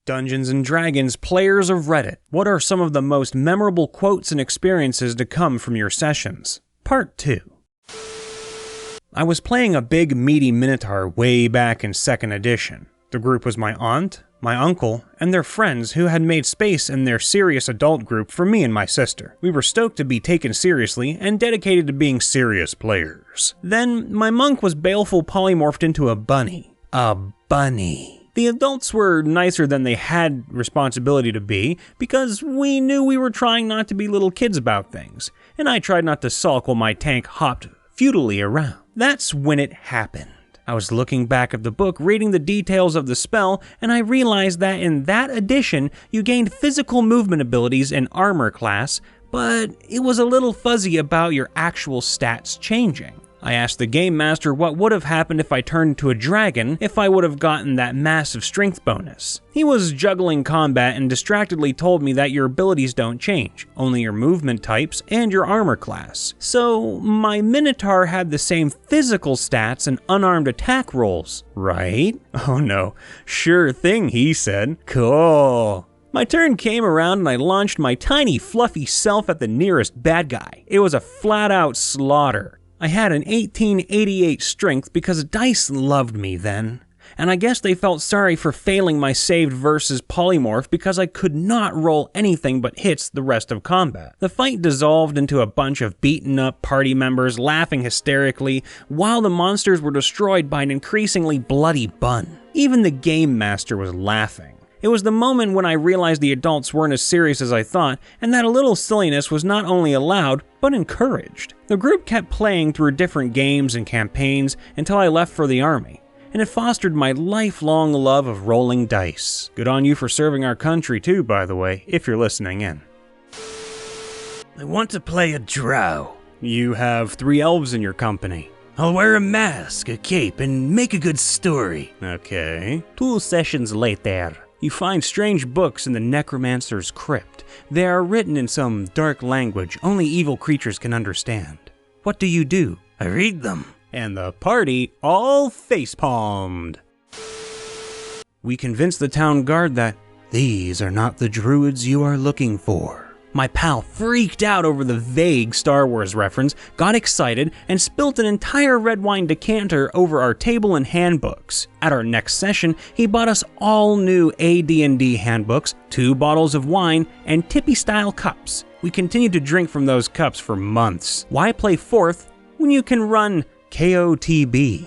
Dungeons & Dragons players of Reddit, what are some of the most memorable quotes and experiences to come from your sessions? Part 2. I was playing a Big Meaty Minotaur way back in 2nd edition. The group was my aunt, my uncle, and their friends who had made space in their serious adult group for me and my sister. We were stoked to be taken seriously and dedicated to being serious players. Then, my monk was baleful polymorphed into a bunny. A bunny. The adults were nicer than they had responsibility to be because we knew we were trying not to be little kids about things, and I tried not to sulk while my tank hopped futilely around. That's when it happened. I was looking back at the book, reading the details of the spell, and I realized that in that edition, you gained physical movement abilities in armor class, but it was a little fuzzy about your actual stats changing. I asked the game master what would have happened if I turned into a dragon if I would have gotten that massive strength bonus. He was juggling combat and distractedly told me that your abilities don't change, only your movement types and your armor class. So my Minotaur had the same physical stats and unarmed attack rolls, right? Oh no, sure thing, he said. Cool. My turn came around and I launched my tiny fluffy self at the nearest bad guy. It was a flat out slaughter. I had an 1888 strength because dice loved me then, and I guess they felt sorry for failing my saved versus polymorph because I could not roll anything but hits the rest of combat. The fight dissolved into a bunch of beaten up party members laughing hysterically while the monsters were destroyed by an increasingly bloody bun. Even the game master was laughing. It was the moment when I realized the adults weren't as serious as I thought, and that a little silliness was not only allowed, but encouraged. The group kept playing through different games and campaigns until I left for the army, and it fostered my lifelong love of rolling dice. Good on you for serving our country too, by the way, if you're listening in. I want to play a drow. You have 3 elves in your company. I'll wear a mask, a cape, and make a good story. Okay. 2 sessions later. You find strange books in the Necromancers Crypt. They are written in some dark language only evil creatures can understand. What do? I read them. And the party all facepalmed. We convinced the town guard that these are not the druids you are looking for. My pal freaked out over the vague Star Wars reference, got excited, and spilt an entire red wine decanter over our table and handbooks. At our next session, he bought us all new AD&D handbooks, 2 bottles of wine, and tippy-style cups. We continued to drink from those cups for months. Why play 4th when you can run KOTB?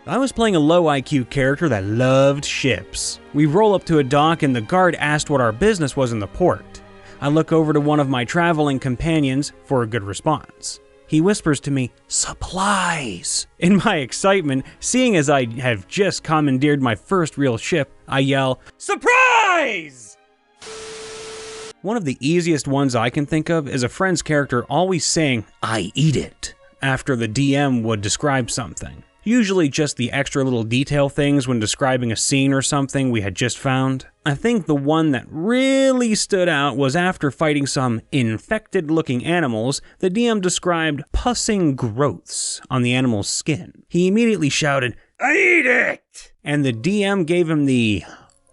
I was playing a low IQ character that loved ships. We roll up to a dock and the guard asked what our business was in the port. I look over to one of my traveling companions for a good response. He whispers to me, "Supplies!" In my excitement, seeing as I have just commandeered my first real ship, I yell, "Surprise!" One of the easiest ones I can think of is a friend's character always saying, "I eat it," after the DM would describe something. Usually just the extra little detail things when describing a scene or something we had just found. I think the one that really stood out was after fighting some infected-looking animals, the DM described pussing growths on the animal's skin. He immediately shouted, "I eat it!" And the DM gave him the,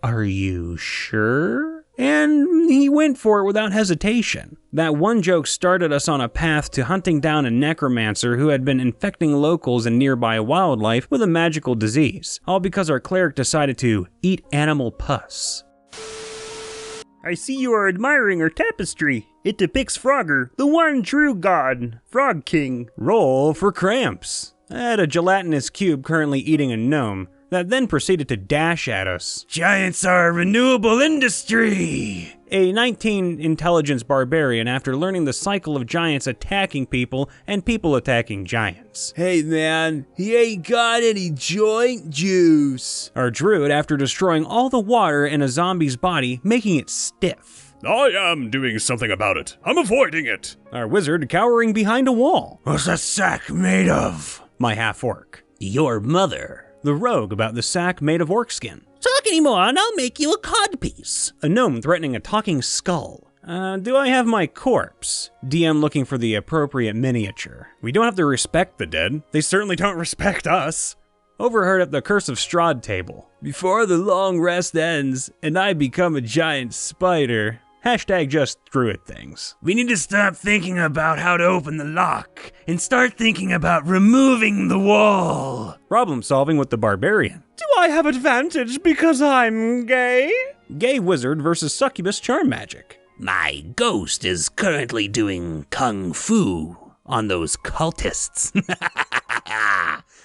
"Are you sure?" And he went for it without hesitation. That one joke started us on a path to hunting down a necromancer who had been infecting locals and nearby wildlife with a magical disease, all because our cleric decided to eat animal pus. I see you are admiring our tapestry. It depicts Frogger, the one true god, Frog King. Roll for cramps. I had a gelatinous cube currently eating a gnome that then proceeded to dash at us. Giants are a renewable industry! A 19 intelligence barbarian after learning the cycle of giants attacking people and people attacking giants. Hey man, he ain't got any joint juice. Our druid after destroying all the water in a zombie's body, making it stiff. I am doing something about it. I'm avoiding it. Our wizard cowering behind a wall. What's the sack made of? My half-orc. Your mother. The rogue about the sack made of orc skin. Talk anymore and I'll make you a codpiece. A gnome threatening a talking skull. Do I have my corpse? DM looking for the appropriate miniature. We don't have to respect the dead. They certainly don't respect us. Overheard at the Curse of Strahd table. Before the long rest ends and I become a giant spider. Hashtag just Druid things. We need to stop thinking about how to open the lock and start thinking about removing the wall. Problem solving with the barbarian. Do I have advantage because I'm gay? Gay wizard versus succubus charm magic. My ghost is currently doing kung fu on those cultists.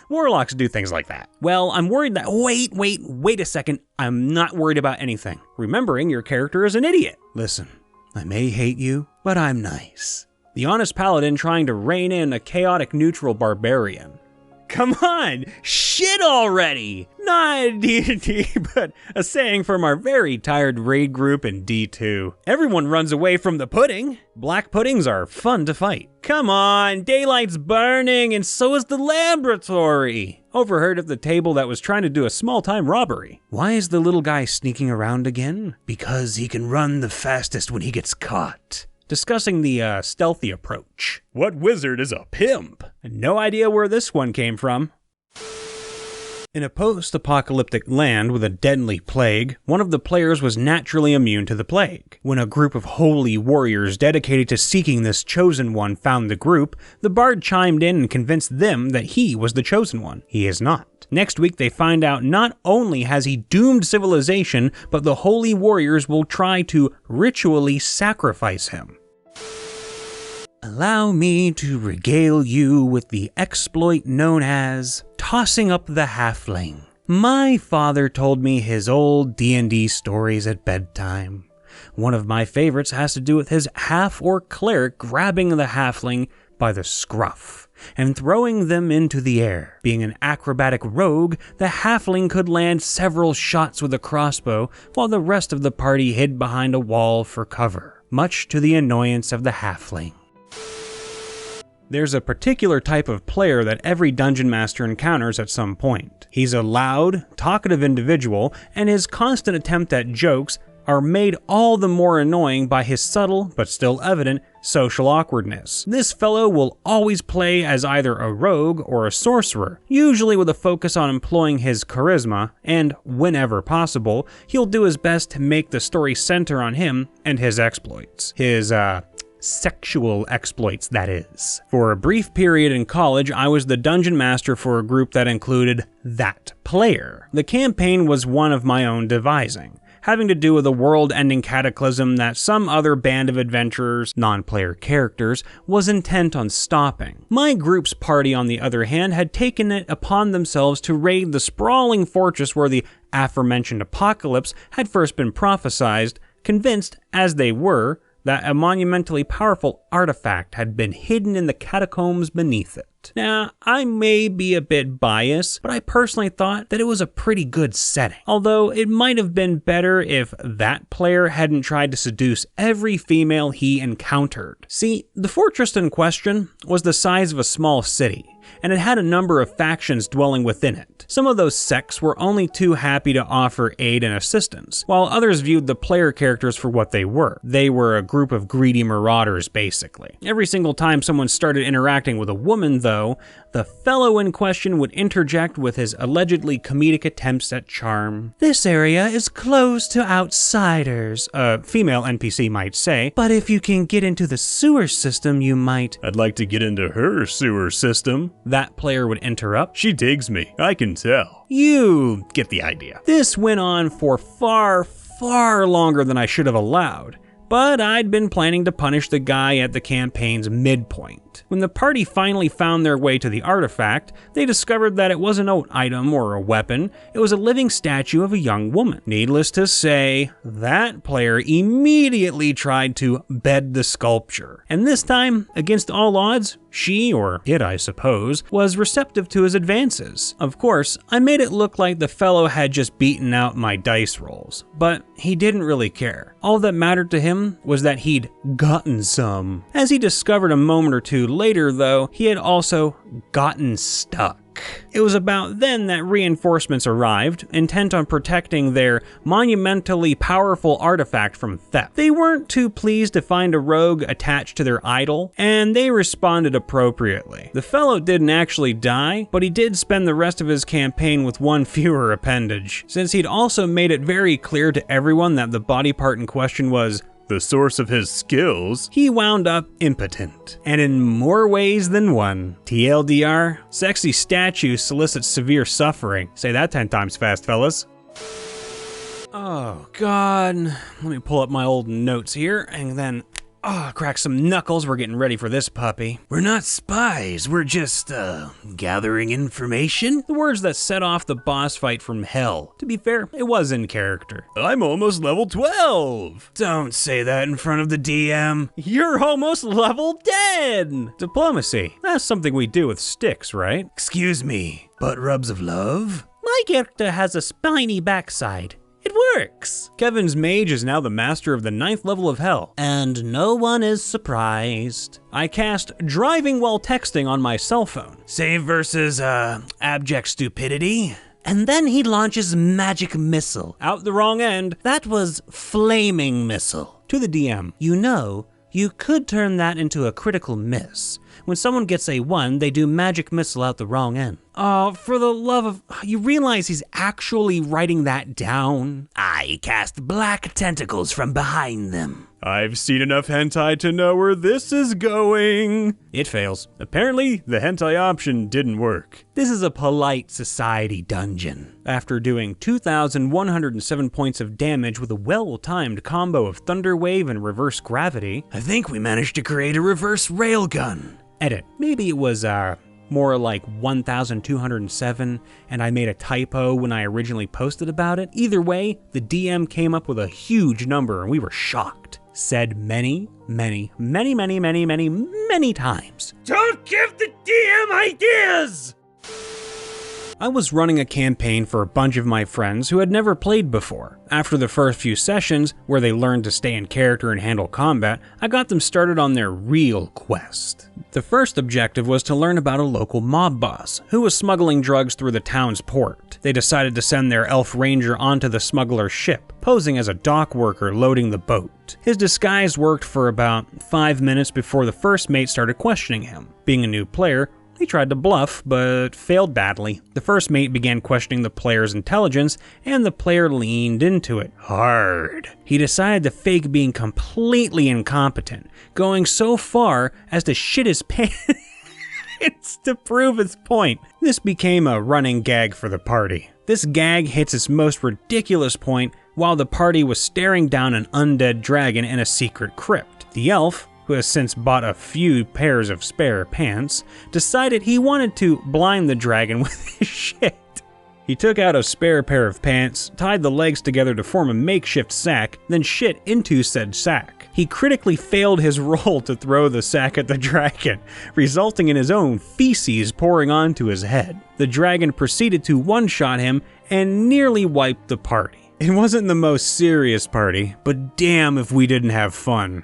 Warlocks do things like that. Well, I'm worried that- wait a second. I'm not worried about anything. Remembering your character is an idiot. Listen, I may hate you, but I'm nice. The honest paladin trying to rein in a chaotic neutral barbarian. Come on, shit already! Not D&D, but a saying from our very tired raid group in D2. Everyone runs away from the pudding. Black puddings are fun to fight. Come on, daylight's burning and so is the laboratory. Overheard at the table that was trying to do a small-time robbery. Why is the little guy sneaking around again? Because he can run the fastest when he gets caught. Discussing the stealthy approach. What wizard is a pimp? No idea where this one came from. In a post-apocalyptic land with a deadly plague, one of the players was naturally immune to the plague. When a group of holy warriors dedicated to seeking this chosen one found the group, the bard chimed in and convinced them that he was the chosen one. He is not. Next week, they find out not only has he doomed civilization, but the holy warriors will try to ritually sacrifice him. Allow me to regale you with the exploit known as tossing up the halfling. My father told me his old D&D stories at bedtime. One of my favorites has to do with his half-orc cleric grabbing the halfling by the scruff and throwing them into the air. Being an acrobatic rogue, the halfling could land several shots with a crossbow while the rest of the party hid behind a wall for cover, much to the annoyance of the halfling. There's a particular type of player that every dungeon master encounters at some point. He's a loud, talkative individual, and his constant attempt at jokes are made all the more annoying by his subtle, but still evident, social awkwardness. This fellow will always play as either a rogue or a sorcerer, usually with a focus on employing his charisma, and whenever possible, he'll do his best to make the story center on him and his exploits. His, sexual exploits, that is. For a brief period in college, I was the dungeon master for a group that included that player. The campaign was one of my own devising, having to do with a world-ending cataclysm that some other band of adventurers, non-player characters, was intent on stopping. My group's party, on the other hand, had taken it upon themselves to raid the sprawling fortress where the aforementioned apocalypse had first been prophesized, convinced, as they were, that a monumentally powerful artifact had been hidden in the catacombs beneath it. Now, I may be a bit biased, but I personally thought that it was a pretty good setting. Although it might have been better if that player hadn't tried to seduce every female he encountered. See, the fortress in question was the size of a small city, and it had a number of factions dwelling within it. Some of those sects were only too happy to offer aid and assistance, while others viewed the player characters for what they were. They were a group of greedy marauders, basically. Every single time someone started interacting with a woman, though, the fellow in question would interject with his allegedly comedic attempts at charm. This area is closed to outsiders, a female NPC might say, but if you can get into the sewer system, you might. I'd like to get into her sewer system. That player would interrupt. She digs me, I can tell. You get the idea. This went on for far longer than I should have allowed, but I'd been planning to punish the guy at the campaign's midpoint. When the party finally found their way to the artifact, they discovered that it wasn't an item or a weapon, it was a living statue of a young woman. Needless to say, that player immediately tried to bed the sculpture. And this time, against all odds, she, or it I suppose, was receptive to his advances. Of course, I made it look like the fellow had just beaten out my dice rolls, but he didn't really care. All that mattered to him was that he'd gotten some. As he discovered a moment or two later, though, he had also gotten stuck. It was about then that reinforcements arrived, intent on protecting their monumentally powerful artifact from theft. They weren't too pleased to find a rogue attached to their idol, and they responded appropriately. The fellow didn't actually die, but he did spend the rest of his campaign with one fewer appendage, since he'd also made it very clear to everyone that the body part in question was the source of his skills. He wound up impotent, and in more ways than one. TLDR, sexy statue solicits severe suffering. Say that 10 times fast, fellas. Oh God, let me pull up my old notes here, and then crack some knuckles. We're getting ready for this puppy. We're not spies, we're just, gathering information? The words that set off the boss fight from hell. To be fair, it was in character. I'm almost level 12. Don't say that in front of the DM. You're almost level dead. Diplomacy. That's something we do with sticks, right? Excuse me, butt rubs of love? My character has a spiny backside. It works! Kevin's mage is now the master of the 9th level of hell, and no one is surprised. I cast driving while texting on my cell phone. Save versus, abject stupidity? And then he launches magic missile. Out the wrong end. That was flaming missile. To the DM. You know, you could turn that into a critical miss. When someone gets a 1, they do magic missile out the wrong end. Oh, for the love of... You realize he's actually writing that down? I cast black tentacles from behind them. I've seen enough hentai to know where this is going. It fails. Apparently, the hentai option didn't work. This is a polite society dungeon. After doing 2,107 points of damage with a well-timed combo of Thunder Wave and Reverse Gravity... I think we managed to create a reverse railgun. Edit. Maybe it was, more like 1,207, and I made a typo when I originally posted about it. Either way, the DM came up with a huge number, and we were shocked. Said many times. Don't give the DM ideas! I was running a campaign for a bunch of my friends who had never played before. After the first few sessions, where they learned to stay in character and handle combat, I got them started on their real quest. The first objective was to learn about a local mob boss, who was smuggling drugs through the town's port. They decided to send their elf ranger onto the smuggler's ship, posing as a dock worker loading the boat. His disguise worked for about 5 minutes before the first mate started questioning him. Being a new player, he tried to bluff, but failed badly. The first mate began questioning the player's intelligence, and the player leaned into it hard. He decided to fake being completely incompetent, going so far as to shit his pants to prove his point. This became a running gag for the party. This gag hits its most ridiculous point while the party was staring down an undead dragon in a secret crypt. The elf, who has since bought a few pairs of spare pants, decided he wanted to blind the dragon with his shit. He took out a spare pair of pants, tied the legs together to form a makeshift sack, then shit into said sack. He critically failed his roll to throw the sack at the dragon, resulting in his own feces pouring onto his head. The dragon proceeded to one-shot him and nearly wiped the party. It wasn't the most serious party, but damn if we didn't have fun.